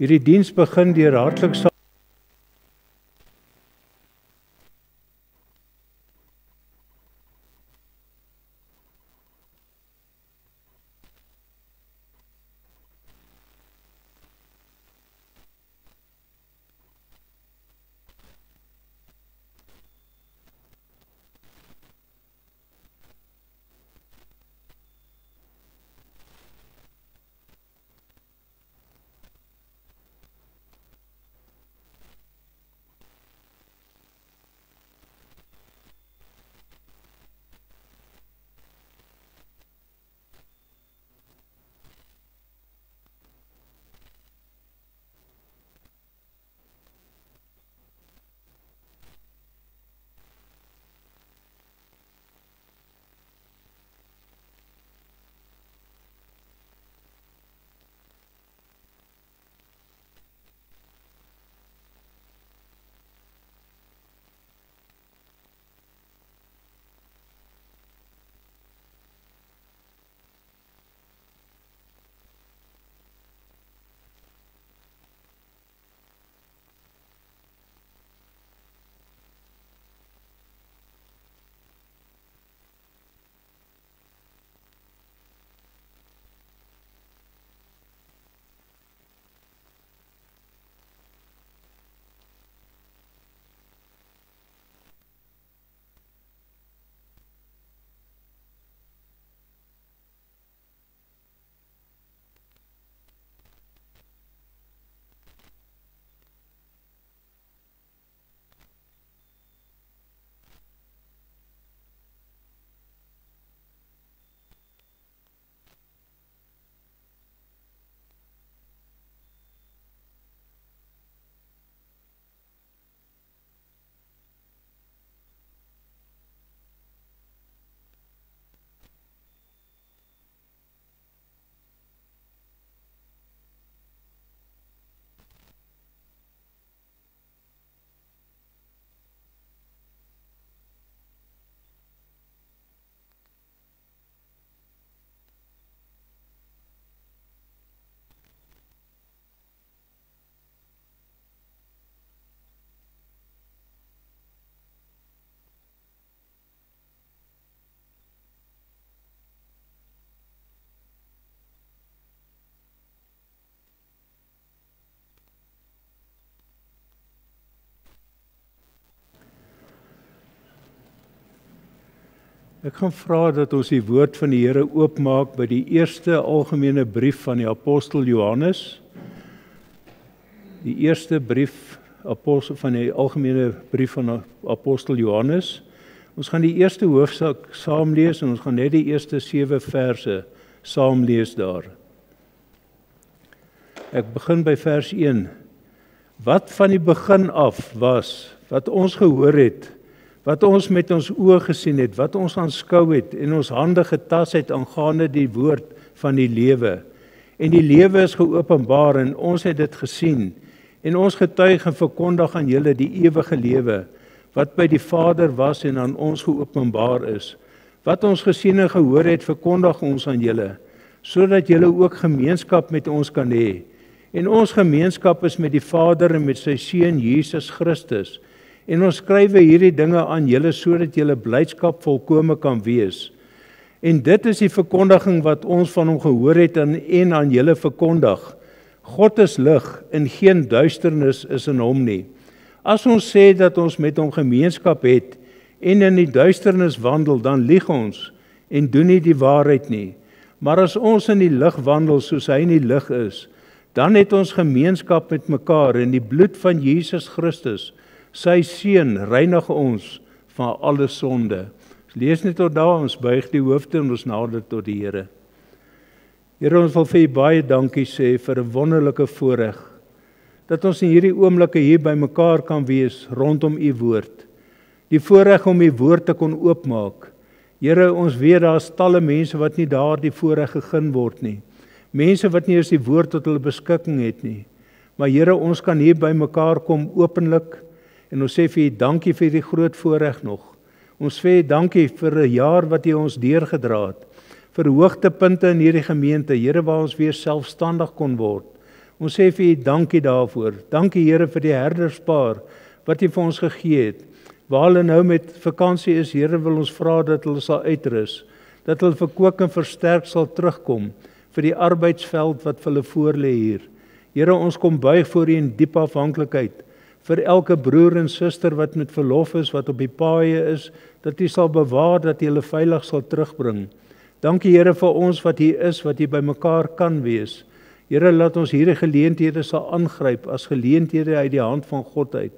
Hierdie diens begin deur hartlik saam Ek gaan vra dat ons die woord van die Here oopmaak by die eerste algemene brief van die apostel Johannes. Die eerste brief van die algemene brief van apostel Johannes. Ons gaan die eerste hoofstuk saam lees en ons gaan net die eerste 7 verse saam lees daar. Ek begin by vers 1. Wat van die begin af was, wat ons gehoor het, wat ons met ons oë gesien het, wat ons aanskou het en ons hande getas het aangaande die woord van die lewe. En die lewe is geopenbaar en ons het dit gesien. En ons getuig en verkondig aan julle die ewige lewe, wat by die Vader was en aan ons geopenbaar is. Wat ons gesien en gehoor het, verkondig ons aan julle, sodat julle ook gemeenskap met ons kan hê. En ons gemeenskap is met die Vader en met sy Seun Jesus Christus. En ons skrywe hierdie dinge aan julle sodat julle blydskap volkome kan wees. En dit is die verkondiging wat ons van hom gehoor het en aan julle verkondig. God is lig en geen duisternis is in hom nie. As ons sê dat ons met hom gemeenskap het en in die duisternis wandel, dan lieg ons en doen nie die waarheid nie. Maar as ons in die lig wandel soos hy in die lig is, dan het ons gemeenskap met mekaar en die bloed van Jesus Christus, sy Seun, reinig ons van alle sonde. Lees net tot daar, ons buig die hoofde en ons nader tot die Here. Here, ons wil vir U baie dankie sê vir 'n wonderlike voorreg, dat ons in hierdie oomblikke hier by mekaar kan wees rondom U woord. Die voorreg om U woord te kon oopmaak. Here, ons weet daar is talle mense wat nie daardie voorreg gegee word nie. Mense wat nie eens die woord tot hulle beskikking het nie. Maar Here, ons kan hier by mekaar kom openlik en ons sê vir U dankie vir die groot voorreg nog. Ons sê dankie vir 'n jaar wat U ons deurgedra het. Vir hoogtepunte in hierdie gemeente, Here, waar ons weer selfstandig kon word. Ons sê vir U dankie daarvoor. Dankie Here vir die herderspaar wat U vir ons gegee het. Waar hulle nou met vakansie is, Here, wil ons vra dat hulle sal uitrus, dat hulle verkoop en versterk sal terugkom vir die arbeidsveld wat vir hulle voorlê hier. Here, ons kom buig voor U in diep afhanklikheid vir elke broer en suster wat met verlof is, wat op die paaie is, dat U sal bewaar, dat U hulle veilig sal terugbring. Dankie Here vir ons wat hier is, wat hier by mekaar kan wees. Here, laat ons hierdie geleenthede sal aangryp as geleenthede uit die hand van God uit.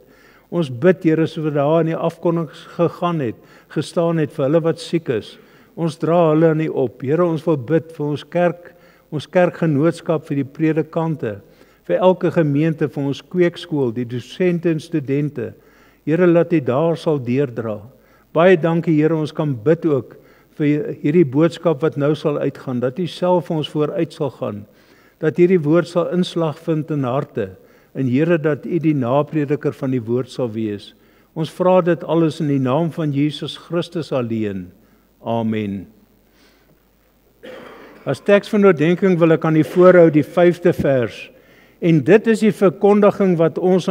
Ons bid Here, soos wat daar in die afkondiging gestaan het vir hulle wat siek is. Ons dra hulle aan U op. Here, ons wil bid vir ons kerkgenootskap, vir die predikante, vir elke gemeente, vir ons kweekskool, die dosente en studente. Here, laat U daar sal deurdra. Baie dankie Here, ons kan bid ook vir hierdie boodskap wat nou sal uitgaan, dat U self ons vooruit sal gaan, dat hierdie woord sal inslag vind in harte, en Here, dat U die naprediker van die woord sal wees. Ons vra dit alles in die naam van Jesus Christus alleen. Amen. As teks van oordenking wil ek aan U voorhou die 5de vers. En dit is die verkondiging wat ons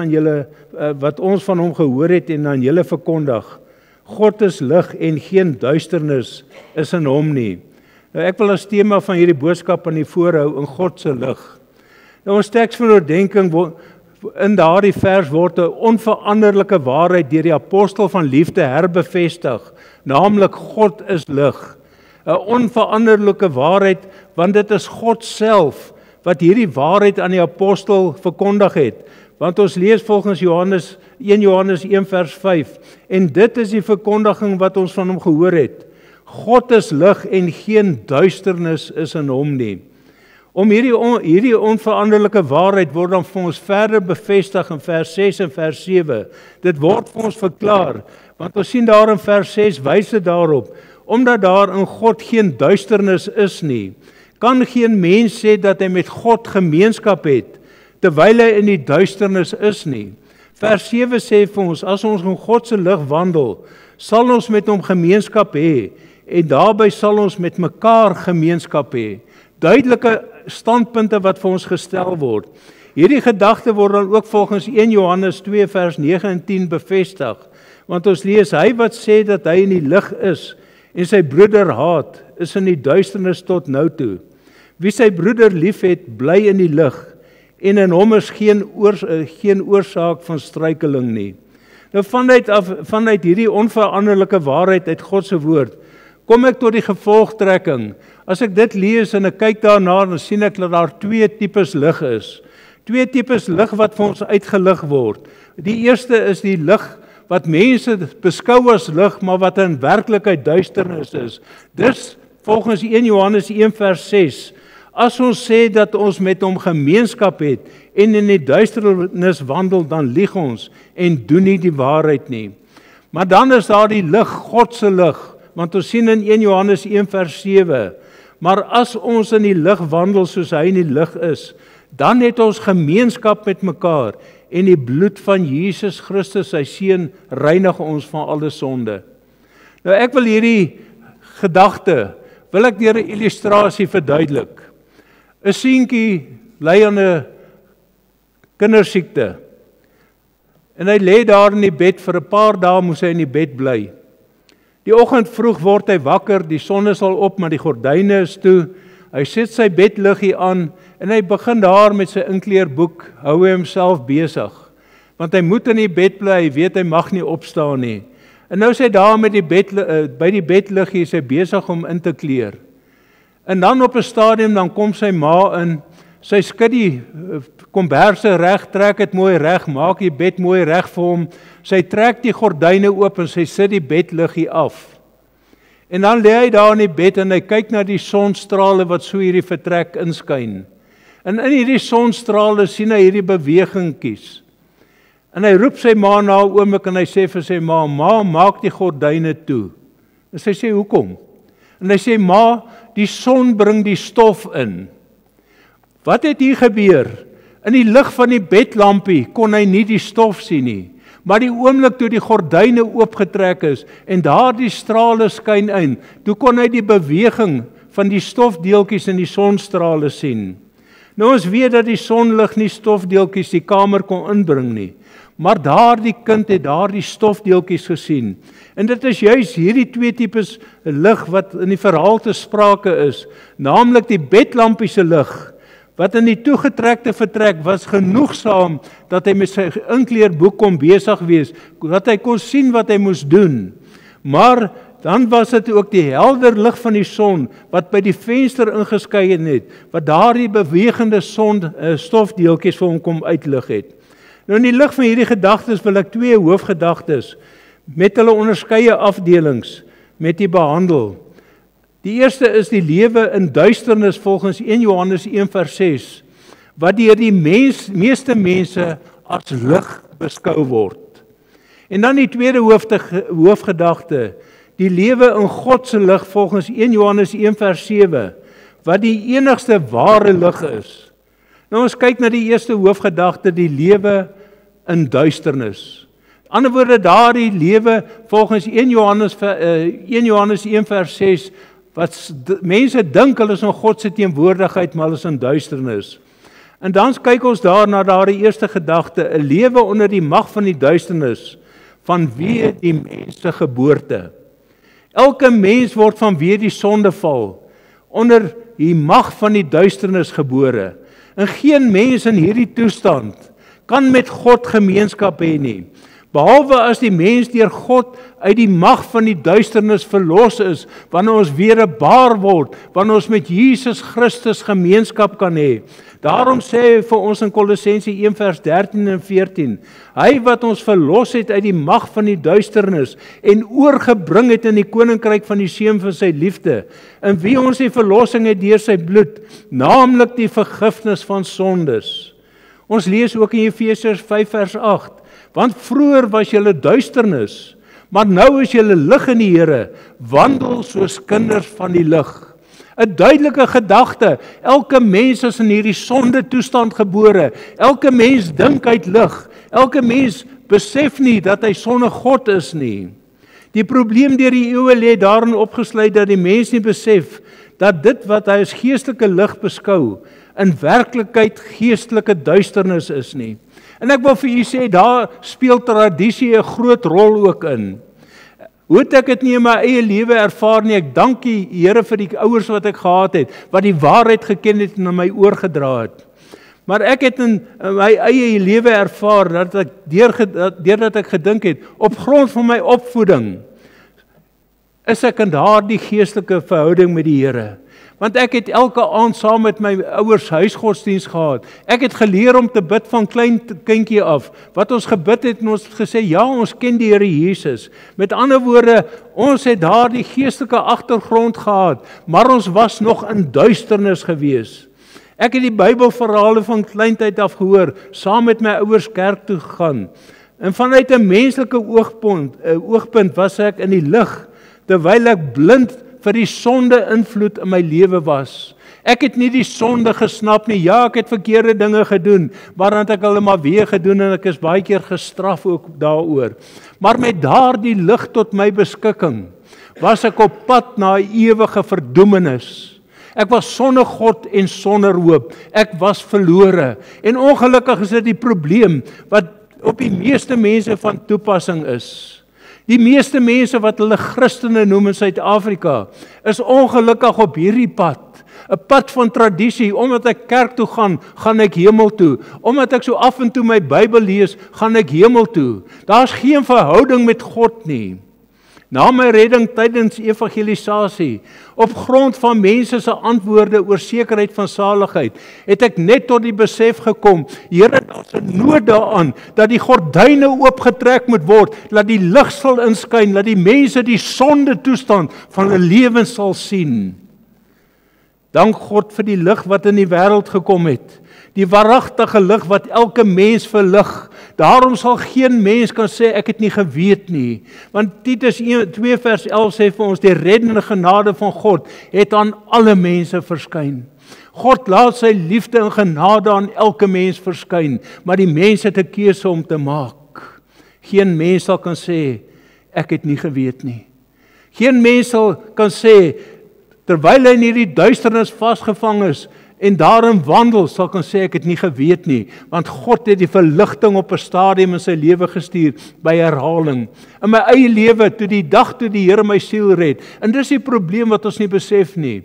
van hom gehoor het en aan julle verkondig. God is lig en geen duisternis is in hom nie. Nou ek wil as tema van hierdie boodskap aan U voorhou in God se lig. Nou ons teks van oordenking in daardie vers word 'n onveranderlike waarheid deur die apostel van liefde herbevestig, naamlik God is lig. 'n Onveranderlike waarheid, want dit is God self wat hierdie waarheid aan die apostel verkondig het. Want ons lees volgens 1 Johannes 1 vers 5, en dit is die verkondiging wat ons van hom gehoor het. God is lig en geen duisternis is in hom nie. Om hierdie onveranderlike waarheid word dan vir ons verder bevestig in vers 6 en vers 7. Dit word vir ons verklaar, want ons sien daar in vers 6 wys dit daarop, omdat daar in God geen duisternis is nie, kan geen mens sê dat hy met God gemeenskap het, terwyl hy in die duisternis is nie. Vers 7 sê vir ons, as ons in God se lig wandel, sal ons met hom gemeenskap hê, en daarby sal ons met mekaar gemeenskap hê. Duidelike standpunte wat vir ons gestel word. Hierdie gedagte word dan ook volgens 1 Johannes 2 vers 9 en 10 bevestig, want ons lees, hy wat sê dat hy in die lig is, en sy broeder haat, is in die duisternis tot nou toe. Wie sy broeder liefhet, bly in die lig, en in hom is geen oorsaak van struikeling nie. Nou vanuit hierdie onveranderlike waarheid uit God se woord, kom ek tot die gevolgtrekking. As ek dit lees en ek kyk daarna, dan sien ek dat daar 2 tipes lig is. 2 tipes lig wat vir ons uitgelig word. Die eerste is die lig wat mense beskou as lig, maar wat in werklikheid duisternis is. Dis volgens 1 Johannes 1 vers 6. As ons sê dat ons met hom gemeenskap het en in die duisternis wandel, dan lieg ons en doen nie die waarheid nie. Maar dan is daar die lig, God se lig, want ons sien in 1 Johannes 1 vers 7, maar as ons in die lig wandel soos hy in die lig is, dan het ons gemeenskap met mekaar en die bloed van Jesus Christus, sy seun, reinig ons van alle sonde. Nou ek wil hierdie gedagte, wil ek deur 'n illustrasie verduidelik. 'n Seentjie ly aan 'n kindersiekte. En hy lê daar in die bed, vir 'n paar dae moes hy in die bed bly. Die oggend vroeg word hy wakker, die son is al op, maar die gordyne is toe. Hy sit sy bedliggie aan en hy begin daar met sy inkleerboek, hou hy homself besig. Want hy moet in die bed bly, hy weet hy mag nie opstaan nie. En nou is hy daar met by die bedliggie, is hy besig om in te kleer. En dan op 'n stadium, dan kom sy ma in, sy skud die komberse reg, trek dit mooi reg, maak die bed mooi reg vir hom, sy trek die gordyne oop en sy sit die bedliggie af. En dan lê hy daar in die bed en hy kyk na die sonstrale wat so hierdie vertrek inskyn. En in hierdie sonstrale sien hy hierdie bewegingkies. En hy roep sy ma na 'n oomblik en hy sê vir sy ma, maak die gordyne toe. En sy sê, hoekom? En hy sê, ma, die son bring die stof in. Wat het hier gebeur? In die lig van die bedlampie kon hy nie die stof sien nie. Maar die oomblik toe die gordyne oopgetrek is en daar die strale skyn in, toe kon hy die beweging van die stofdeeltjies in die sonstrale sien. Nou ons weet dat die sonlig nie stofdeeltjies die kamer kon inbring nie, maar daardie kind het daardie stofdeeltjies gesien. En dit is juis hierdie twee tipes lig wat in die verhaal te sprake is, naamlik die bedlampie se lig, wat in die toegetrekte vertrek was genoegsaam dat hy met sy inkleerboek kon besig wees, dat hy kon sien wat hy moes doen. Maar dan was dit ook die helder lig van die son wat by die venster ingeskyn het, wat daardie bewegende stofdeeltjies vir hom kom uitlig het. Nou in die lig van hierdie gedagtes wil ek twee hoofgedagtes met hulle onderskeie afdelings met u behandel. Die eerste is die lewe in duisternis volgens 1 Johannes 1 vers 6, wat deur die meeste mense as lig beskou word. En dan die tweede hoofgedagte, die lewe in God se lig volgens 1 Johannes 1 vers 7, wat die enigste ware lig is. Nou ons kyk na die eerste hoofgedagte, die lewe in duisternis. Ander woorde, daardie lewe volgens 1 Johannes 1 vers 6, wat mense dink hulle is in God se teenwoordigheid, maar hulle is in duisternis. En dan kyk ons daar na daardie eerste gedagte, 'n lewe onder die mag van die duisternis, vanweë die mens se geboorte. Elke mens word vanweë die sondeval onder die mag van die duisternis gebore. En geen mens in hierdie toestand kan met God gemeenskap hê nie, behalwe as die mens deur God uit die mag van die duisternis verlos is, wanneer ons weerbaar word, wanneer ons met Jesus Christus gemeenskap kan hê. Daarom sê hy vir ons in Kolossense 1 vers 13 en 14, hy wat ons verlos het uit die mag van die duisternis en oorgebring het in die koninkryk van die seun van sy liefde, in wie ons die verlossing het deur sy bloed, naamlik die vergifnis van sondes. Ons lees ook in Efesiërs 5 vers 8, want vroeër was julle duisternis, maar nou is julle lig in die Here, wandel soos kinders van die lig. 'n duidelike gedagte, elke mens is in hierdie sonde toestand gebore, elke mens dink uit lig, elke mens besef nie dat hy sonder God is nie. Die probleem deur die eeue lê daarin opgesluit dat die mens nie besef dat dit wat hy as geestelike lig beskou, in werklikheid geestelike duisternis is nie. En ek wil vir u sê, daar speel tradisie 'n groot rol ook in. Hoe het ek dit nie in my eie lewe ervaar nie, ek dank die Here vir die ouers wat ek gehad het, wat die waarheid geken het en aan my oorgedra het. Maar ek het in my eie lewe ervaar, dat ek deurdat ek gedink het, op grond van my opvoeding, is ek in daardie geestelike verhouding met die Here. Want ek het elke aand saam met my ouers huisgodsdiens gehad. Ek het geleer om te bid van klein kindjie af. Wat ons gebid het en ons het gesê, ja, ons ken die Here Jesus. Met ander woorde, ons het daardie geestelike agtergrond gehad, maar ons was nog in duisternis gewees. Ek het die Bybelverhale van kleintyd af gehoor, saam met my ouers kerk toe gegaan. En vanuit 'n menslike oogpunt was ek in die lig, terwyl ek blind vir die sonde invloed in my lewe was. Ek het nie die sonde gesnap nie. Ja, ek het verkeerde dinge gedoen, maar dan het ek hulle maar weer gedoen en ek is baie keer gestraf ook daaroor. Maar met daardie lig tot my beskikking, was ek op pad na 'n ewige verdoemenis. Ek was sonder God en sonder hoop. Ek was verlore. En ongelukkig is dit die probleem wat op die meeste mense van toepassing is. Die meeste mense wat hulle Christene noem in Suid-Afrika, is ongelukkig op hierdie pad. 'n Pad van tradisie, omdat ek kerk toe gaan ek hemel toe. Omdat ek so af en toe my Bybel lees, gaan ek hemel toe. Daar's geen verhouding met God nie. Na my redding tydens evangelisasie, op grond van mense se antwoorde oor sekerheid van saligheid, het ek net tot die besef gekom, Here, daar's 'n nood daaraan, dat die gordyne oopgetrek moet word, dat die lig sal inskyn, dat die mense die sonde toestand van hulle lewens sal sien. Dank God vir die lig wat in die wêreld gekom het. Die waaragtige lig wat elke mens verlig. Daarom sal geen mens kan sê ek het nie geweet nie. Want Titus 2 vers 11 sê vir ons, die reddende genade van God het aan alle mense verskyn. God laat sy liefde en genade aan elke mens verskyn, maar die mens het 'n keuse om te maak. Geen mens sal kan sê ek het nie geweet nie. Geen mens sal kan sê terwyl hy in hierdie duisternis vasgevang is en daarin wandel, sal kan sê ek het nie geweet nie, want God het die verligting op 'n stadium in sy lewe gestuur by herhaling. In my eie lewe, toe die dag toe die Here my siel red, en dis die probleem wat ons nie besef nie.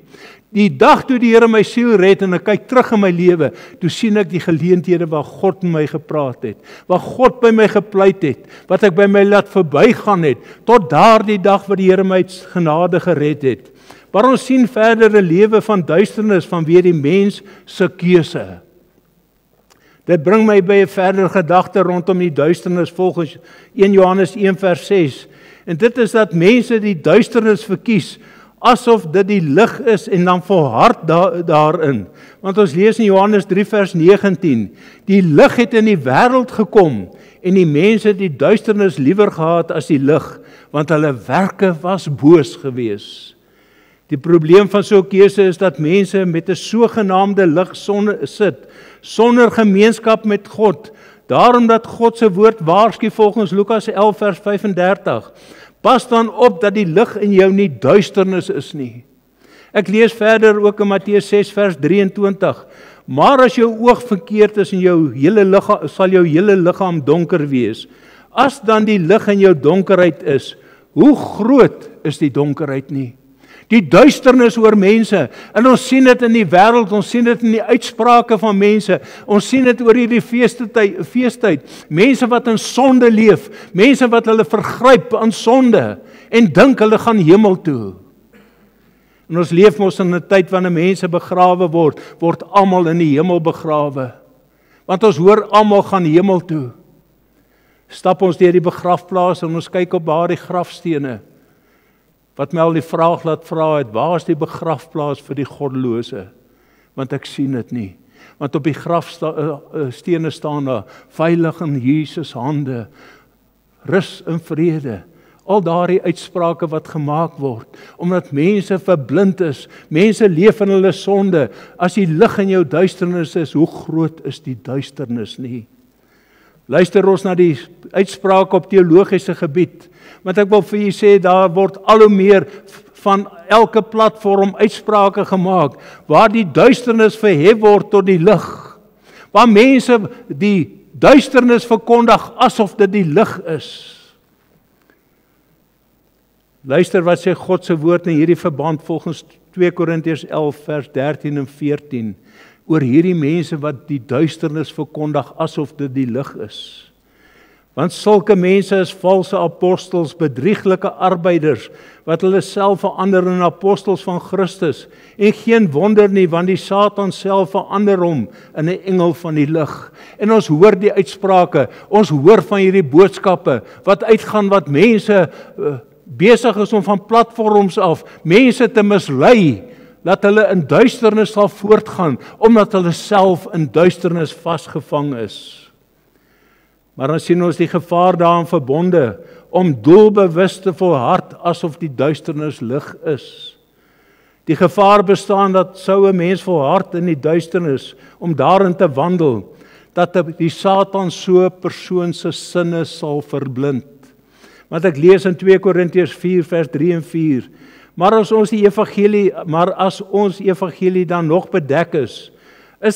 Die dag toe die Here my siel red en ek kyk terug in my lewe, toe sien ek die geleenthede waar God met my gepraat het, waar God by my gepleit het, wat ek by my laat verbygaan het, tot daardie dag wat die Here my genade gered het. Maar ons sien verder 'n lewe van duisternis vanweë die mens se keuse. Dit bring my by 'n verdere gedagte rondom die duisternis volgens 1 Johannes 1 vers 6. En dit is dat mense die duisternis verkies asof dit die lig is en dan volhard daarin. Want ons lees in Johannes 3 vers 19, die lig het in die wêreld gekom en die mense het die duisternis liewer gehad as die lig, want hulle werke was boos gewees. Die probleem van so 'n keuse is dat mense met 'n sogenaamde lig sit, sonder gemeenskap met God. Daarom dat God se woord waarsku volgens Lukas 11 vers 35. Pas dan op dat die lig in jou nie duisternis is nie. Ek lees verder ook in Matteus 6 vers 23. Maar as jou oog verkeerd is en sal jou hele liggaam donker wees. As dan die lig in jou donkerheid is, hoe groot is die donkerheid nie? Die duisternis oor mense, en ons sien dit in die wêreld, ons sien dit in die uitsprake van mense, ons sien dit oor hierdie feestyd, mense wat in sonde leef, mense wat hulle vergryp aan sonde, en dink hulle gaan hemel toe. En ons leef mos in 'n tyd wanneer mense begrawe word almal in die hemel begrawe, want ons hoor almal gaan hemel toe. Stap ons deur die begrafplaas en ons kyk op daardie grafstene, wat my al die vraag laat vra het, waar is die begrafplaas vir die goddelose? Want ek sien dit nie. Want op die grafstene staan daar, veilig in Jesus hande, rus in vrede. Al daardie uitsprake wat gemaak word, omdat mense verblind is, mense leef in hulle sonde. As die lig in jou duisternis is, hoe groot is die duisternis nie? Luister ons na die uitsprake op teologiese gebied, want ek wil vir julle sê, daar word al hoe meer van elke platform uitsprake gemaak, waar die duisternis verhef word tot die lig, waar mense die duisternis verkondig asof dit die lig is. Luister wat sê God se woord in hierdie verband volgens 2 Korintiërs 11 vers 13 en 14, oor hierdie mense wat die duisternis verkondig asof dit die lig is. Want sulke mense is valse apostels, bedrieglike arbeiders, wat hulle self verander in apostels van Christus. En geen wonder nie, want die Satan self verander hom in 'n engel van die lig. En ons hoor die uitsprake, ons hoor van hierdie boodskappe, wat uitgaan wat mense besig is om van platforms af, mense te mislei, dat hulle in duisternis sal voortgaan, omdat hulle self in duisternis vasgevang is. Maar dan sien ons die gevaar daarin verbonde, om doelbewus te volhard, asof die duisternis lig is. Die gevaar bestaan dat sou 'n mens volhard in die duisternis, om daarin te wandel, dat die Satan so 'n persoon se sinne sal verblind. Want ek lees in 2 Korintiërs 4 vers 3 en 4, maar as ons evangelie dan nog bedek is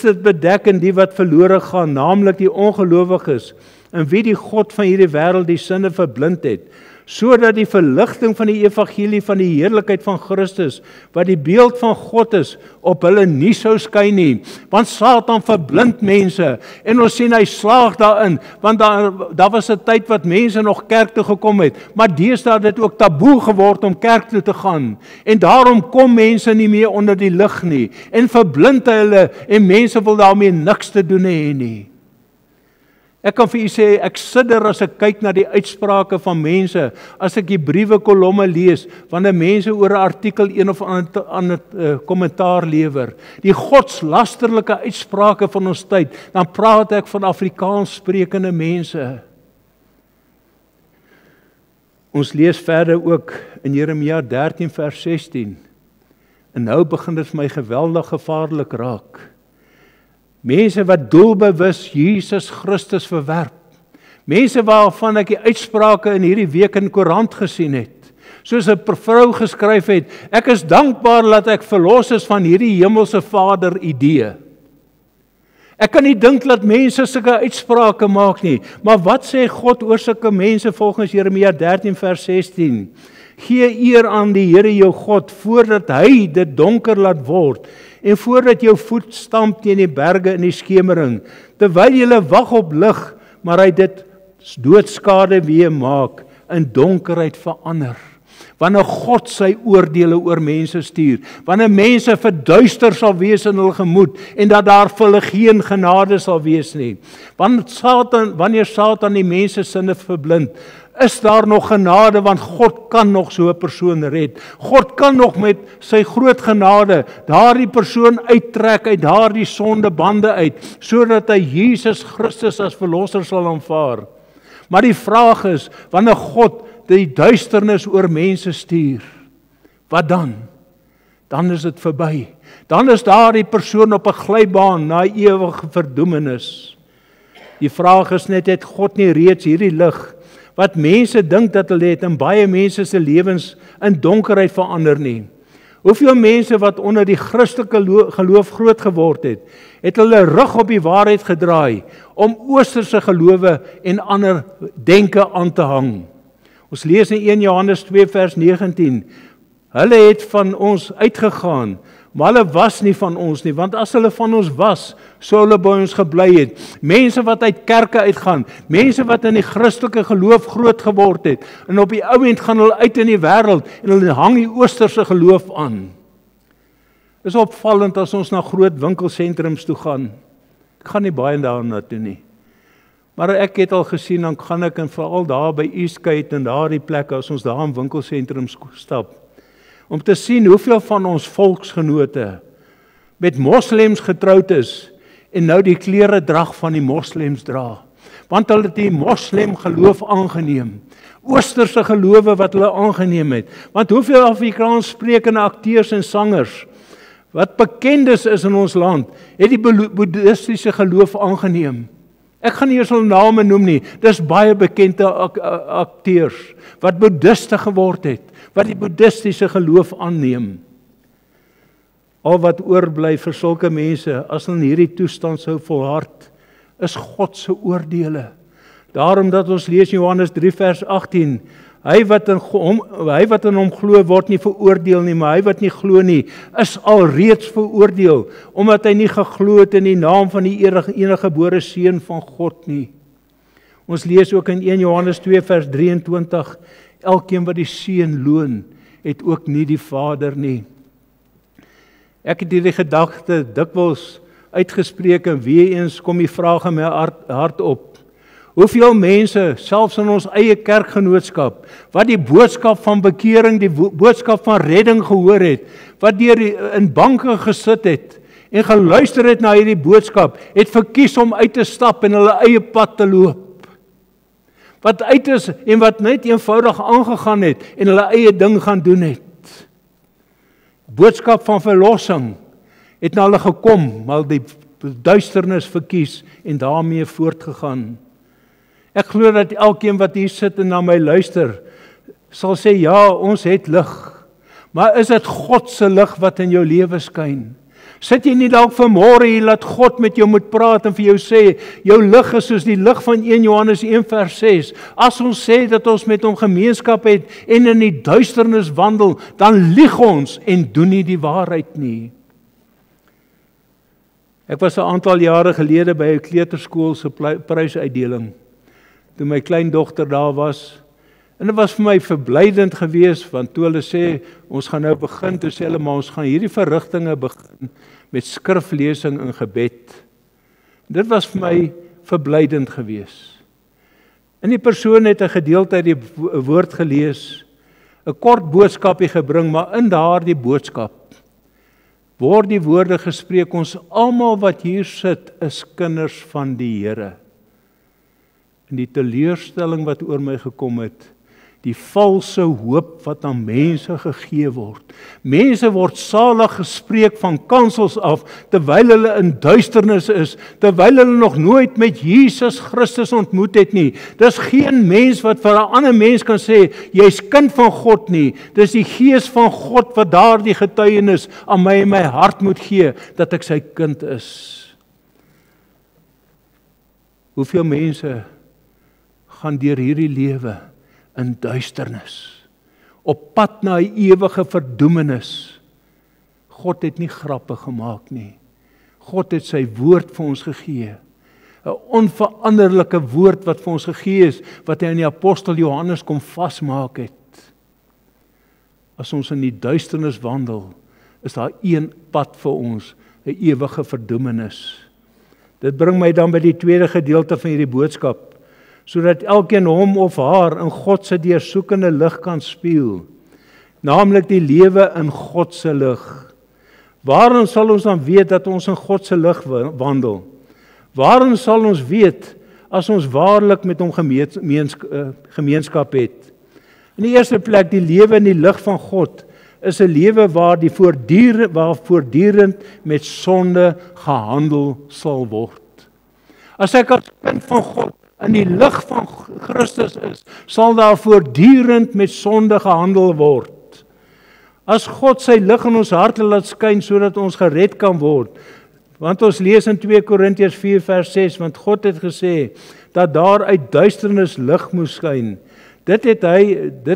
dit bedek in die wat verlore gaan, naamlik die ongelowiges, en wie die God van hierdie wêreld die sinne verblind het, sodat die verligting van die evangelie van die heerlikheid van Christus, wat die beeld van God is, op hulle nie sou skyn nie, want Satan verblind mense, en ons sien hy slaag daarin, want daar was 'n tyd wat mense nog kerk toe gekom het, maar deesdae het dit ook taboe geword om kerk toe te gaan, en daarom kom mense nie meer onder die lig nie, en verblind hulle, en mense wil daarmee niks te doen hê nie. Ek kan vir u sê, ek sidder as ek kyk na die uitsprake van mense, as ek die briewe kolomme lees, wanneer mense oor 'n artikel een of ander kommentaar lewer, die godslasterlike uitsprake van ons tyd, dan praat ek van Afrikaans sprekende mense. Ons lees verder ook in Jeremia 13 vers 16, en nou begin dit vir my geweldig gevaarlik raak. Mense wat doelbewus Jesus Christus verwerp. Mense waarvan ek die uitsprake in hierdie week in Koerant gesien het. Soos 'n vrou geskryf het, ek is dankbaar dat ek verlos is van hierdie hemelse Vader idee. Ek kan nie dink dat mense sulke uitsprake maak nie, maar wat sê God oor sulke mense volgens Jeremia 13 vers 16? Gee eer aan die Here jou God, voordat hy dit donker laat word, en voordat jou voet stamp teen die berge in die skemering, terwyl jy wag op lig, maar hy dit doodskade weer maak, in donkerheid verander. Wanneer God sy oordeele oor mense stuur, wanneer mense verduister sal wees in hul gemoed, en dat daar vir hulle geen genade sal wees nie. Wanneer Satan die mense sinne verblind, is daar nog genade, want God kan nog so 'n persoon red. God kan nog met sy groot genade daardie persoon uittrek uit daardie sondebande uit, sodat hy Jesus Christus as verlosser sal aanvaar. Maar die vraag is, wanneer God die duisternis oor mense stuur, wat dan? Dan is dit verby. Dan is daardie persoon op 'n glybaan na ewige verdoemenis. Die vraag is net, het God nie reeds hierdie lig wat mense dink dat hulle het in baie mense se lewens in donkerheid verander nie? Hoeveel mense wat onder die Christelike geloof groot geword het hulle rug op die waarheid gedraai om oosterse gelowe en ander denke aan te hang? Ons lees in 1 Johannes 2 vers 19, hulle het van ons uitgegaan, maar hulle was nie van ons nie, want as hulle van ons was, sou hulle by ons gebly het. Mense wat uit kerke uitgaan, mense wat in die Christelike geloof groot geword het, en op die ou end gaan hulle uit in die wêreld, en hulle hang die oosterse geloof aan. Is opvallend as ons na groot winkelsentrums toe gaan. Ek gaan nie baie daarna toe nie. Maar ek het al gesien, dan gaan ek en veral daar by Eastgate en daardie plekke, as ons daar in winkelsentrums stap, om te sien hoeveel van ons volksgenote met moslems getroud is en nou die klere drag van die moslems dra. Want hulle het die moslem geloof aangeneem. Oosterse gelowe wat hulle aangeneem het. Want hoeveel Afrikaans sprekende akteurs en sangers wat bekendes is in ons land, het die boeddhistiese geloof aangeneem. Ek gaan nie eers hulle name noem nie, dis baie bekende akteurs, wat boeddhiste geword het, wat die boeddhistiese geloof aanneem. Al wat oorbly vir sulke mense, as hulle in hierdie toestand sou volhard, is God se oordeele. Daarom dat ons lees Johannes 3 vers 18, hy wat in hom glo word nie veroordeel nie, maar hy wat nie glo nie, is alreeds veroordeel, omdat hy nie geglo het in die naam van die enige gebore seun van God nie. Ons lees ook in 1 Johannes 2 vers 23, elkeen wat die seun loon, het ook nie die Vader nie. Ek het hierdie gedagte dikwels uitgespreek en weer eens kom die vraag in my hart op. Hoeveel mense, selfs in ons eie kerkgenootskap, wat die boodskap van bekering, die boodskap van redding gehoor het, wat in banke gesit het en geluister het na hierdie boodskap, het verkies om uit te stap en hulle eie pad te loop. Wat uit is en wat net eenvoudig aangegaan het en hulle eie ding gaan doen het. Boodskap van verlossing het na hulle gekom, maar die duisternis verkies en daarmee voortgegaan. Ek glo dat elkeen wat hier sit en na my luister, sal sê, ja, ons het lig. Maar is dit God se lig wat in jou lewe skyn? Sit jy nie dalk vanmôre hier, laat God met jou moet praat en vir jou sê, jou lig is soos die lig van 1 Johannes 1 vers 6. As ons sê dat ons met hom gemeenskap het en in die duisternis wandel, dan lieg ons en doen nie die waarheid nie. Ek was 'n aantal jare gelede by 'n kleuterskool se prysuitdeling, toe my kleindogter daar was, en dit was vir my verblydend geweest, want toe hulle sê, ons gaan nou begin, toe sê hulle, maar ons gaan hierdie verrigtinge begin met skriflesing en gebed. Dit was vir my verblydend geweest. En die persoon het 'n gedeelte uit die woord gelees, 'n kort boodskapie gebring, maar in daardie boodskap word die woorde gespreek, ons almal wat hier sit, is kinders van die Here. En die teleurstelling wat oor my gekom het, Die valse hoop wat aan mense gegee word. Mense word salig gespreek van kansels af, terwyl hulle in duisternis is, terwyl hulle nog nooit met Jesus Christus ontmoet het nie. Dis geen mens wat vir 'n ander mens kan sê, jy's kind van God nie. Dis die Gees van God wat daardie getuienis aan my en my hart moet gee, dat ek sy kind is. Hoeveel mense gaan deur hierdie lewe in duisternis, op pad na 'n ewige verdoemenis. God het nie grappe gemaak nie. God het sy woord vir ons gegee. 'n Onveranderlike woord wat vir ons gegee is, wat hy aan die apostel Johannes kom vasmaak het. As ons in die duisternis wandel, is daar een pad vir ons, 'n ewige verdoemenis. Dit bring my dan by die tweede gedeelte van hierdie boodskap, sodat elkeen hom of haar in God se deursoekende lig kan spieël, naamlik die lewe in God se lig. Waarin sal ons dan weet dat ons in God se lig wandel? Waarin sal ons weet as ons waarlik met hom gemeenskap het? In die eerste plek, die lewe in die lig van God is 'n lewe waar voortdurend met sonde gehandel sal word. As ek as kind van God in die lig van Christus is, sal daar voortdurend met sonde gehandel word. As God sy lig in ons harte laat skyn sodat ons gered kan word, want ons lees in 2 Korintiërs 4 vers 6, want God het gesê dat daar uit duisternis lig moes skyn. Dit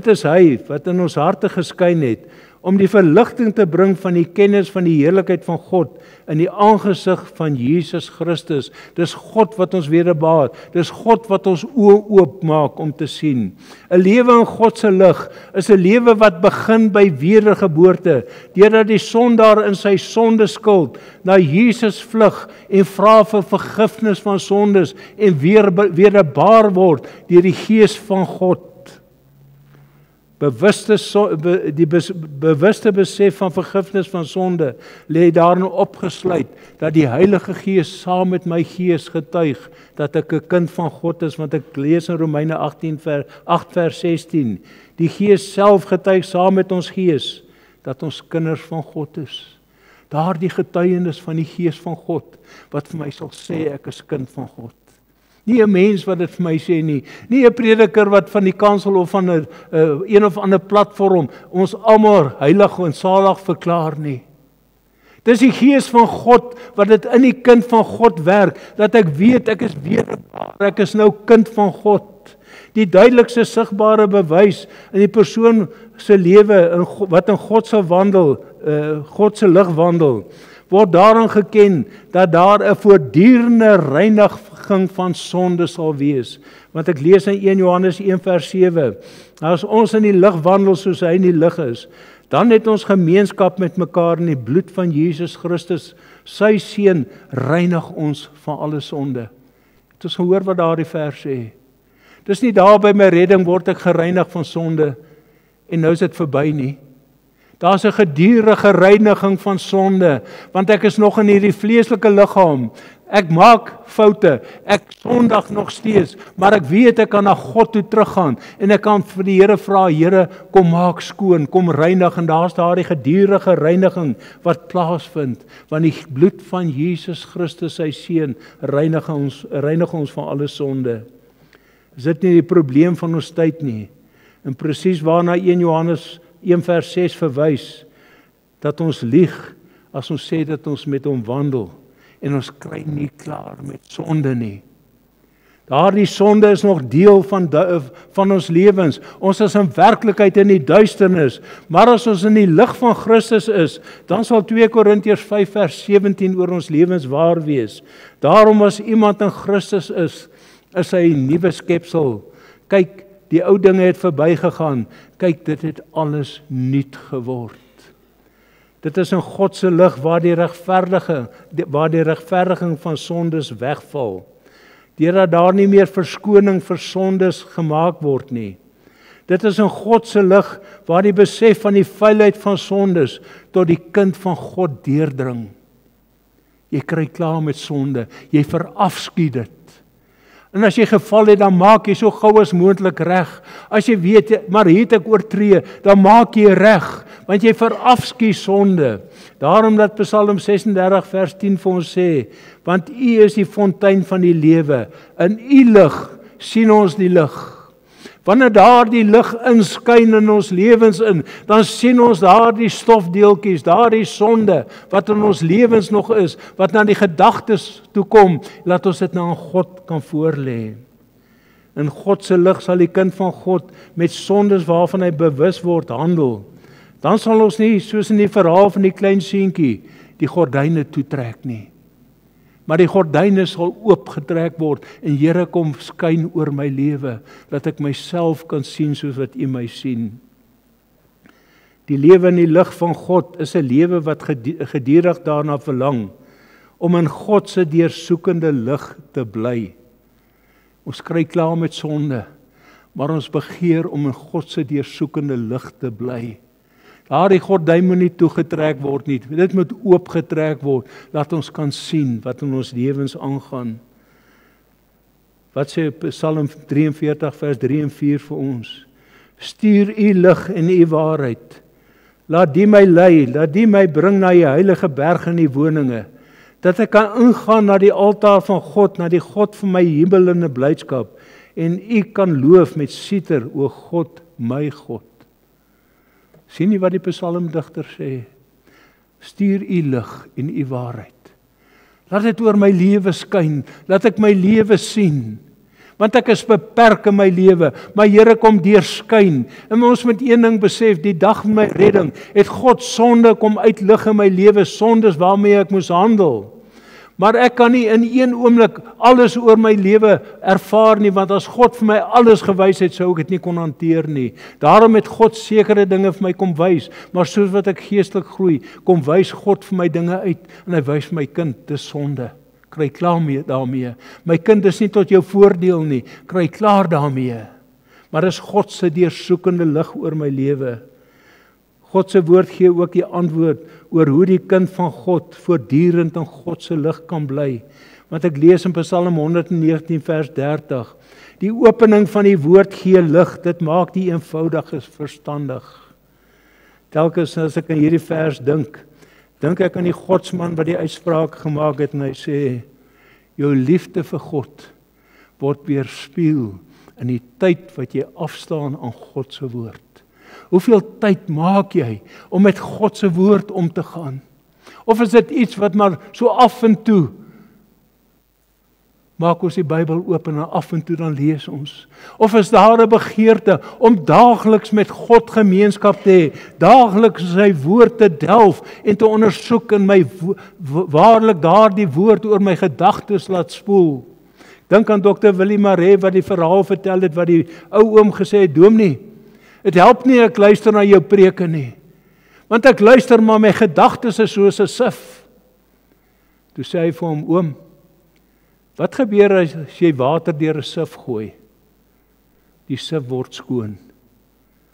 is hy wat in ons harte geskyn het, om die verligting te bring van die kennis van die heerlikheid van God in die aangesig van Jesus Christus. Dis God wat ons wederbaar, dis God wat ons oë oopmaak om te sien. 'n Lewe in God se lig is 'n lewe wat begin by wedergeboorte, deurdat die sondaar in sy sondeskuld na Jesus vlug en vra vir vergifnis van sondes en wederbaar word deur die Gees van God. Die bewuste besef van vergifnis van sonde lê daarin opgesluit dat die Heilige Gees saam met my gees getuig dat ek 'n kind van God is, want ek lees in Romeine 8 vers 16. Die Gees self getuig saam met ons gees dat ons kinders van God is. Daardie getuienis van die Gees van God wat vir my sal sê ek is kind van God. Nie 'n mens wat dit vir my sê nie. Nie 'n prediker wat van die kansel of van 'n of ander platform ons almal heilig en salig verklaar nie. Dis die Gees van God wat dit in die kind van God werk, dat ek weet ek is wederbaar, ek is nou kind van God. Die duidelikste sigbare bewys in die persoon se lewe wat in God se wandel, God se lig wandel, word daarin geken dat daar 'n voortdurende reiniging van sonde sal wees. Want ek lees in 1 Johannes 1 vers 7, as ons in die lig wandel soos hy in die lig is, dan het ons gemeenskap met mekaar in die bloed van Jesus Christus, sy seun reinig ons van alle sonde. Het ons gehoor wat daardie vers sê. Dis nie daar by my redding word ek gereinig van sonde en nou is dit verby nie. Daar's 'n gedurende reiniging van sonde, want ek is nog in hierdie vleeslike liggaam. Ek maak foute, ek sondig nog steeds, maar ek weet ek kan na God toe teruggaan en ek kan vir die Here vra, Here, kom maak skoon, kom reinig, en daar's daardie gedurende reiniging wat plaasvind, want die bloed van Jesus Christus, sy seun, reinig ons van alle sonde. Is dit nie die probleem van ons tyd nie? En presies waarna 1 Johannes 1 vers 6 verwys, dat ons lieg as ons sê dat ons met hom wandel en ons kry nie klaar met sonde nie. Daardie sonde is nog deel van ons lewens. Ons is in werklikheid in die duisternis, maar as ons in die lig van Christus is, dan sal 2 Korintiërs 5 vers 17 oor ons lewens waar wees. Daarom as iemand in Christus is hy 'n nuwe skepsel. Kyk, die ou dinge het verbygegaan. Kyk, dit het alles nuut geword. Dit is in God se lig waar die regverdiging van sondes wegval. Deurdat daar nie meer verskoning vir sondes gemaak word nie. Dit is in God se lig waar die besef van die vuilheid van sondes tot die kind van God deurdring. Jy kry klaar met sonde, jy verafskuw dit. En as jy geval het, dan maak jy so gou as moontlik reg. As jy weet, maar hier het ek oortree, dan maak jy reg, want jy verafskie sonde. Daarom dat Psalm 36 vers 10 vir ons sê, want U is die fontein van die lewe, in U lig sien ons die lig. Wanneer daar die lig inskyn in ons lewens in, dan sien ons daar die stofdeeltjies, daar die sonde, wat in ons lewens nog is, wat na die gedagtes toe kom, laat ons dit nou aan God kan voorlê. In God se lig sal die kind van God met sondes waarvan hy bewus word handel. Dan sal ons nie, soos in die verhaal van die klein seentjie, die gordyne toetrek nie. Maar die gordyne sal oopgetrek word en Here kom skyn oor my lewe, dat ek myself kan sien soos wat U my sien. Die lewe in die lig van God is 'n lewe wat gedurig daarna verlang om in God se deursoekende lig te bly. Ons kry klaar met sonde, maar ons begeer om in God se deursoekende lig te bly. Daardie gordyn moet nie toegetrek word nie. Dit moet oopgetrek word, laat ons kan sien wat in ons lewens aangaan. Wat sê Psalm 43 vers 3 en 4 vir ons? Stuur U lig en U waarheid. Laat die my lei, laat die my bring na die heilige berg en die woninge, dat ek kan ingaan na die altaar van God, na die God van my jubelende blydskap, en U kan loof met siter, o God, my God. Sien jy wat die psalmdigter sê? Stuur U lig en U waarheid. Laat dit oor my lewe skyn, laat ek my lewe sien. Want ek is beperk in my lewe, maar Here kom deurskyn. En ons moet een ding besef, die dag van my redding, het God sonde kom uitlig in my lewe, sondes waarmee ek moes handel. Maar ek kan nie in een oomblik alles oor my lewe ervaar nie, want as God vir my alles gewys het, sou ek dit nie kon hanteer nie. Daarom het God sekere dinge vir my kom wys, maar soos wat ek geestelik groei, kom wys God vir my dinge uit, en hy wys vir my kind, dis sonde. Kry klaar daarmee. My kind, dis nie tot jou voordeel nie, kry klaar daarmee. Maar dis God se deursoekende lig oor my lewe. God se woord gee ook die antwoord oor hoe die kind van God voortdurend in God se lig kan bly. Want ek lees in Psalm 119 vers 30, die opening van die woord gee lig, dit maak die eenvoudiges verstandig. Telkens as ek aan hierdie vers dink ek aan die godsman wat die uitspraak gemaak het, en hy sê, jou liefde vir God word weerspieël in die tyd wat jy afstaan aan God se woord. Hoeveel tyd maak jy om met God se woord om te gaan? Of is dit iets wat maar so af en toe, maak ons die Bybel oop en af en toe dan lees ons? Of is daar 'n begeerte om daagliks met God gemeenskap te hê, daagliks sy woord te delf en te ondersoek en my waarlik daardie woord oor my gedagtes laat spoel? Dink aan Dr. Willie Maree wat die verhaal vertel het, wat die ou oom gesê het, dominee, dit help nie ek luister na jou preke nie, want ek luister maar my gedagtes is soos 'n sif. Toe sê hy vir hom, oom, wat gebeur as jy water deur 'n sif gooi? Die sif word skoon.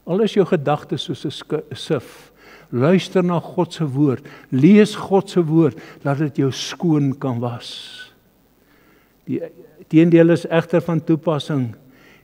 Al is jou gedagtes soos 'n sif, luister na God se woord, lees God se woord, laat dit jou skoon kan was. Die teendeel is egter van toepassing,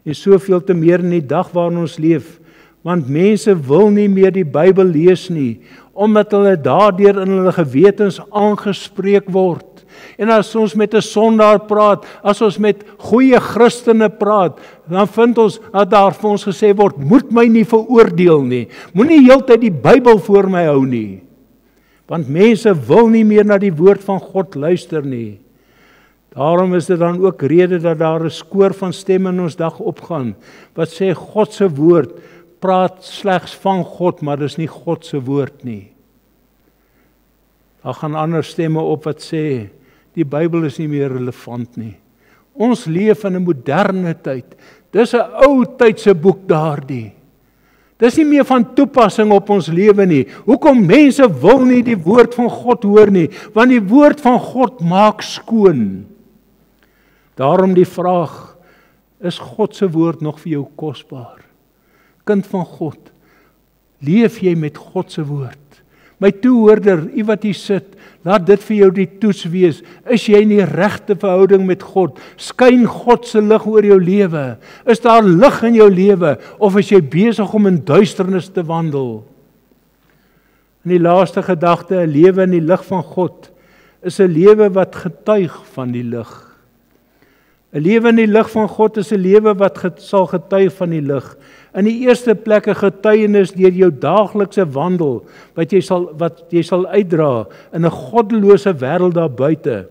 en soveel te meer in die dag waarin ons leef, want mense wil nie meer die Bybel lees nie, omdat hulle daardeur in hulle gewetens aangespreek word. En as ons met 'n sondaar praat, as ons met goeie Christene praat, dan vind ons dat daar vir ons gesê word, moet my nie veroordeel nie, moenie heeltyd die Bybel voor my hou nie, want mense wil nie meer na die woord van God luister nie. Daarom is dit dan ook rede dat daar 'n skoor van stemme in ons dag opgaan, wat sê God se woord praat slegs van God, maar dis nie God se woord nie. Daar gaan ander stemme op wat sê, die Bybel is nie meer relevant nie. Ons leef in 'n moderne tyd. Dis 'n ou tydse boek daardie. Dis nie meer van toepassing op ons lewe nie. Hoekom mense wil nie die woord van God hoor nie? Want die woord van God maak skoon. Daarom die vraag, is God se woord nog vir jou kosbaar? Kind van God, leef jy met God se woord? My toehoorder, u wat hier sit, laat dit vir jou die toets wees. Is jy in die regte verhouding met God? Skyn God se lig oor jou lewe? Is daar lig in jou lewe? Of is jy besig om in duisternis te wandel? En die laaste gedagte, 'n lewe in die lig van God, is 'n lewe wat getuig van die lig. 'n Lewe in die lig van God is 'n lewe wat sal getuig van die lig. In die eerste plek 'n getuienis deur jou daaglikse wandel wat jy sal uitdra in 'n goddelose wêreld daar buite.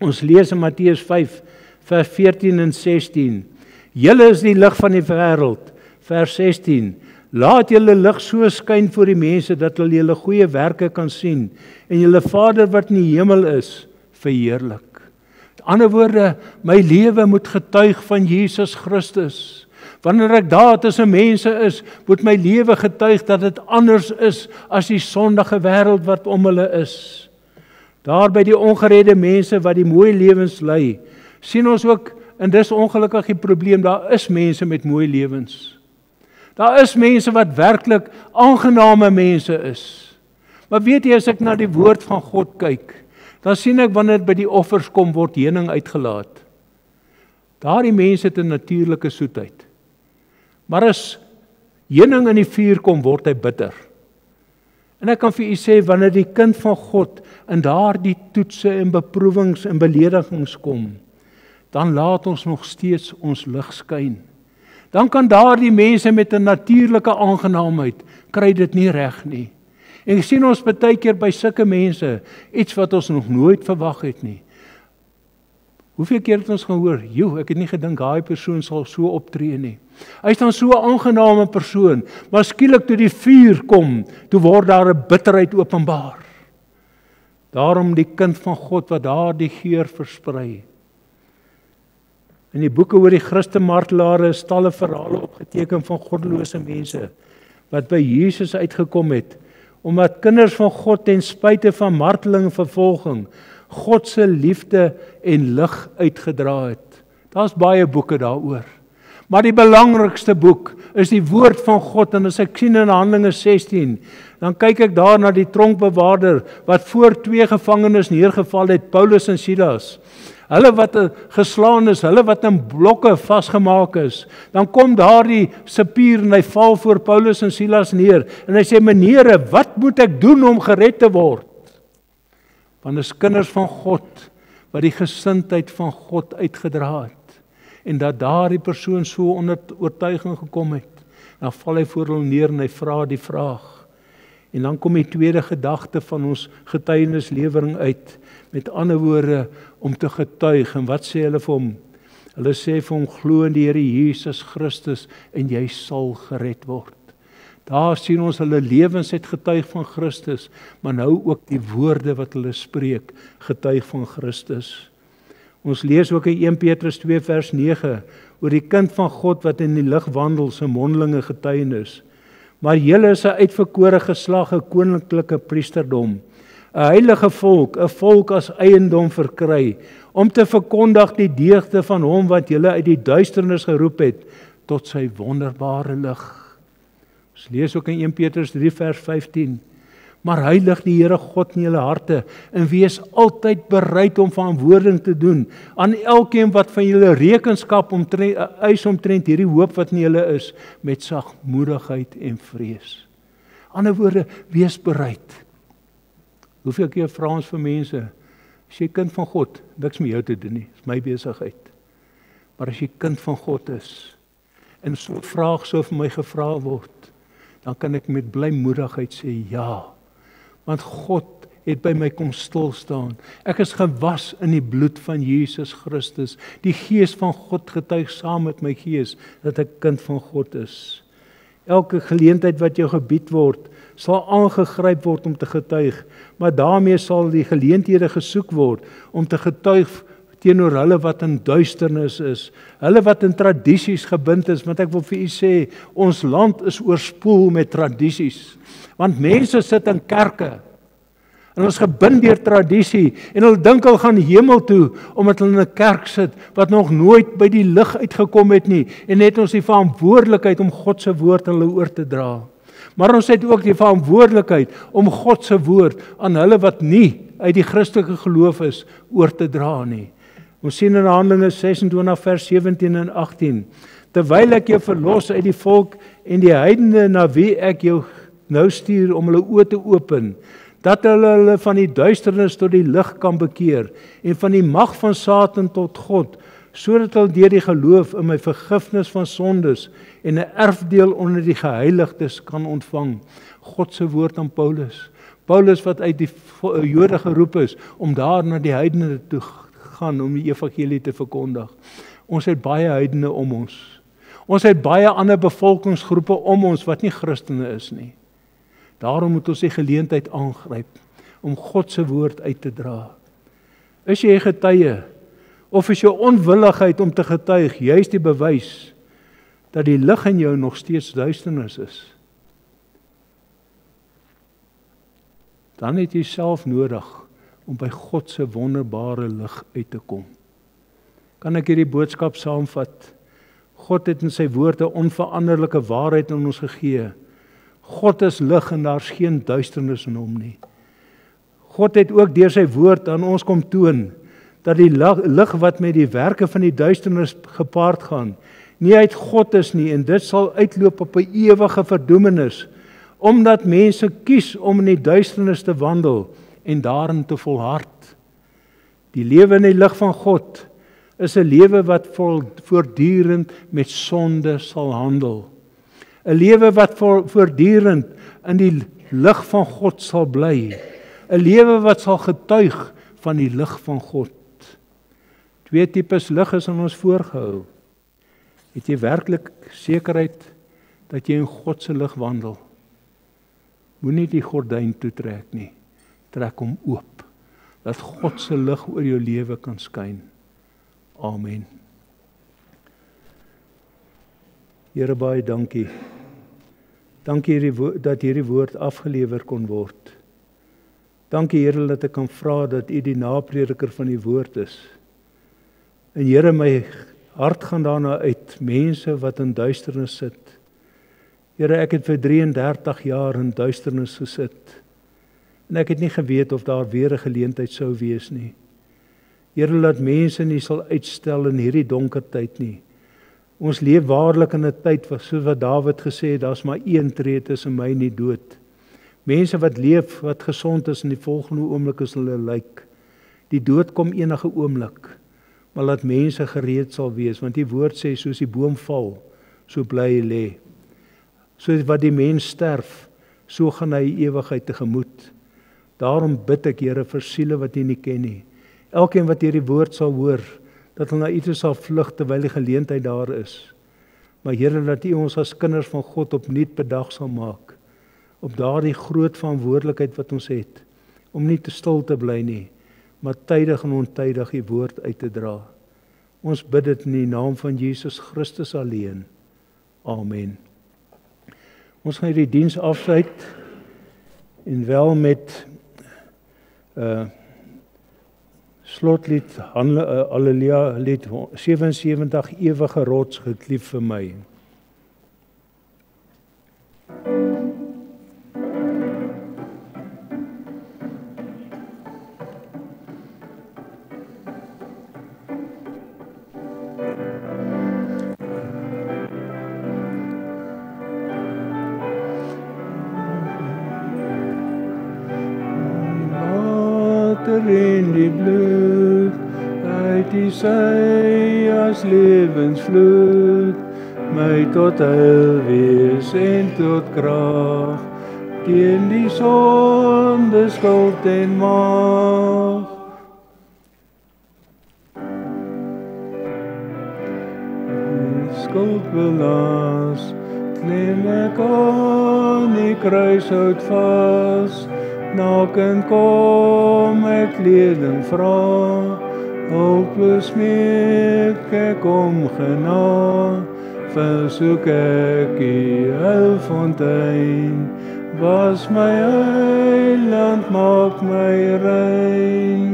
Ons lees in Matteus 5 vers 14 en 16. Julle is die lig van die wêreld. Vers 16. Laat julle lig so skyn voor die mense dat hulle julle goeie werke kan sien en julle Vader wat in die hemel is verheerlik. Met ander woorde, my lewe moet getuig van Jesus Christus. Wanneer ek daar tussen mense is, moet my lewe getuig dat dit anders is as die sondige wêreld wat om hulle is. Daar by die ongeredde mense wat die mooi lewens lei, sien ons ook, en dis ongelukkig die probleem, daar is mense met mooi lewens. Daar is mense wat werklik aangename mense is. Maar weet jy, as ek na die woord van God kyk, dan sien ek wanneer by die offers kom, word heuning uitgelaat. Daardie mense het 'n natuurlike soetheid. Maar as heuning in die vuur kom, word hy bitter. En ek kan vir u sê, wanneer die kind van God in daardie toetse en beproewings en beledigings kom, dan laat ons nog steeds ons lig skyn. Dan kan daardie mense met 'n natuurlike aangenaamheid kry dit nie reg nie. En sien ons baie keer by sulke mense iets wat ons nog nooit verwag het nie. Hoeveel keer het ons gehoor, ek het nie gedink daai persoon sal so optree nie. Hy's dan so 'n aangename persoon, maar skielik toe die vuur kom, toe word daar 'n bitterheid openbaar. Daarom die kind van God wat daardie geur versprei. In die boeke oor die Christen martelare is talle verhale opgeteken van goddelose mense wat by Jesus uitgekom het, omdat kinders van God ten spyte van marteling en vervolging God se liefde en lig uitgedra het. Daar's baie boeke daaroor. Maar die belangrikste boek is die woord van God, en as ek sien in Handelinge 16, dan kyk ek daar na die tronkbewaarder wat voor 2 gevangenes neergeval het, Paulus en Silas. Hulle wat geslaan is, hulle wat in blokke vasgemaak is, dan kom daardie sipier en hy val voor Paulus en Silas neer, en hy sê, meneere, wat moet ek doen om gered te word? Want is kinders van God, wat die gesindheid van God uitgedra het, en dat daardie persoon so onder oortuiging gekom het, dan val hy voor hulle neer en hy vra die vraag. En dan kom die tweede gedagte van ons getuienislewering uit, met ander woorde, om te getuig. En wat sê hulle vir hom? Hulle sê vir hom, glo in die Here Jesus Christus en jy sal gered word. Daar sien ons hulle lewens het getuig van Christus, maar nou ook die woorde wat hulle spreek, getuig van Christus. Ons lees ook in 1 Petrus 2 vers 9, oor die kind van God wat in die lig wandel, se mondelinge getuienis. Maar julle is 'n uitverkore geslag, 'n koninklike priesterdom, 'n heilige volk, 'n volk as eiendom verkry, om te verkondig die deugde van hom wat julle uit die duisternis geroep het, tot sy wonderbare lig. Ons lees ook in 1 Petrus 3 vers 15, maar heilig die Here God in julle harte, en wees altyd bereid om verantwoording te doen, aan elkeen wat van julle rekenskap eis omtrent hierdie hoop wat in julle is, met sagmoedigheid en vrees. Ander woorde, wees bereid. Hoeveel keer vra ons vir mense, as jy kind van God, niks met jou te doen nie, is my besigheid. Maar as jy kind van God is, en so 'n vraag sou vir my gevra word, dan kan ek met blymoedigheid sê ja, want God het by my kom stil staan. Ek is gewas in die bloed van Jesus Christus. Die Gees van God getuig saam met my gees dat ek kind van God is. Elke geleentheid wat jou gebied word, sal aangegryp word om te getuig, maar daarmee sal die geleenthede gesoek word om te getuig teenoor hulle wat in duisternis is, hulle wat in tradisies gebind is, want ek wil vir u sê, ons land is oorspoel met tradisies, want mense sit in kerke, en ons gebind deur tradisie, en hulle dink hulle gaan hemel toe, omdat hulle in 'n kerk sit, wat nog nooit by die lig uitgekom het nie, en het ons die verantwoordelikheid om God se woord aan hulle oor te dra. Maar ons het ook die verantwoordelikheid om God se woord aan hulle wat nie uit die Christelike geloof is, oor te dra nie. Ons sien in Handelinge 26 vers 17 en 18, terwyl ek jou verlos uit die volk en die heidene na wie ek jou nou stuur om hulle oë te open, dat hulle van die duisternis tot die lig kan bekeer en van die mag van Satan tot God, sodat hulle deur die geloof in my vergifnis van sondes en 'n erfdeel onder die geheiligdes kan ontvang. God se woord aan Paulus. Paulus wat uit die Jode geroep is om daar na die heidene toe gaan om die evangelie te verkondig. Ons het baie heidene om ons. Ons het baie ander bevolkingsgroepe om ons wat nie Christene is nie. Daarom moet ons die geleentheid aangryp om God se woord uit te dra. Is jy getuie of is jou onwilligheid om te getuig juist die bewys dat die lig in jou nog steeds duisternis is? Dan het jy self nodig om by God se wonderbare lig uit te kom. Kan ek hierdie boodskap saamvat? God het in sy woord 'n onveranderlike waarheid aan ons gegee. God is lig en daar's geen duisternis in hom nie. God het ook deur sy woord aan ons kom toon dat die lig wat met die werke van die duisternis gepaard gaan, nie uit God is nie, en dit sal uitloop op 'n ewige verdoemenis, omdat mense kies om in die duisternis te wandel en daarin te volhard. Die lewe in die lig van God is 'n lewe wat voortdurend met sonde sal handel. 'n Lewe wat voortdurend in die lig van God sal bly. 'n Lewe wat sal getuig van die lig van God. 2 tipes lig is aan ons voorgehou. Het jy werklik sekerheid dat jy in God se lig wandel? Moenie die gordyn toetrek nie. Trek hom oop, dat God se lig oor jou lewe kan skyn. Amen. Here, baie dankie. Dankie dat hierdie woord afgelewer kon word. Dankie Here dat ek kan vra dat U die naprediker van die woord is. En Here, my hart gaan daarna uit, mense wat in duisternis sit. Here, ek het vir 33 jaar in duisternis gesit. En ek het nie geweet of daar weer 'n geleentheid sou wees nie. Here, laat mense nie sal uitstel in hierdie donker tyd nie. Ons leef waarlik in 'n tyd soos wat Dawid gesê het, daar's maar een tree tussen my en die dood. Mense wat leef, wat gesond is, in die volgende oomblik is hulle lyk. Die dood kom enige oomblik, maar laat mense gereed sal wees, want die woord sê, soos die boom val, so bly hy lê. Soos wat die mens sterf, so gaan hy ewigheid tegemoet. Daarom bid ek, Here, vir siele wat U nie ken nie. Elkeen wat hierdie woord sal hoor, dat hulle na U toe sal vlug terwyl die geleentheid daar is. Maar Here, dat U ons as kinders van God opnuut bedag sal maak, op daardie groot verantwoordelikheid wat ons het, om nie te stil te bly nie, maar tydig en ontydig U woord uit te dra. Ons bid dit in die naam van Jesus Christus alleen. Amen. Ons gaan hierdie diens afsluit, en wel met slotlied, Halleluja, lied 77, ewige rots geklief vir my. In die bloed, uit die sy as lewensvloed, my tot heil wees en tot krag, teen die sonde, skuld en mag. Skuld belas, klem ek aan die kruishout vas, naken kom ek kleding vra, hopeloos smeek ek om genade, versoek ek U heilfontein, was my eiland, maak my rein.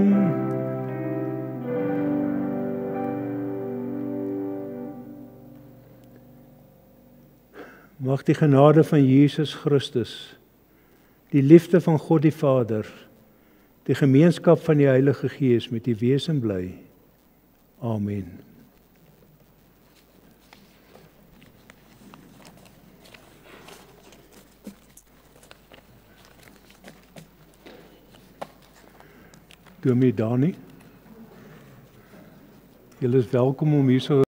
Mag die genade van Jesus Christus, die liefde van God die Vader, die gemeenskap van die Heilige Gees met u wees en bly. Amen. Dominee Dani, julle is welkom om hier so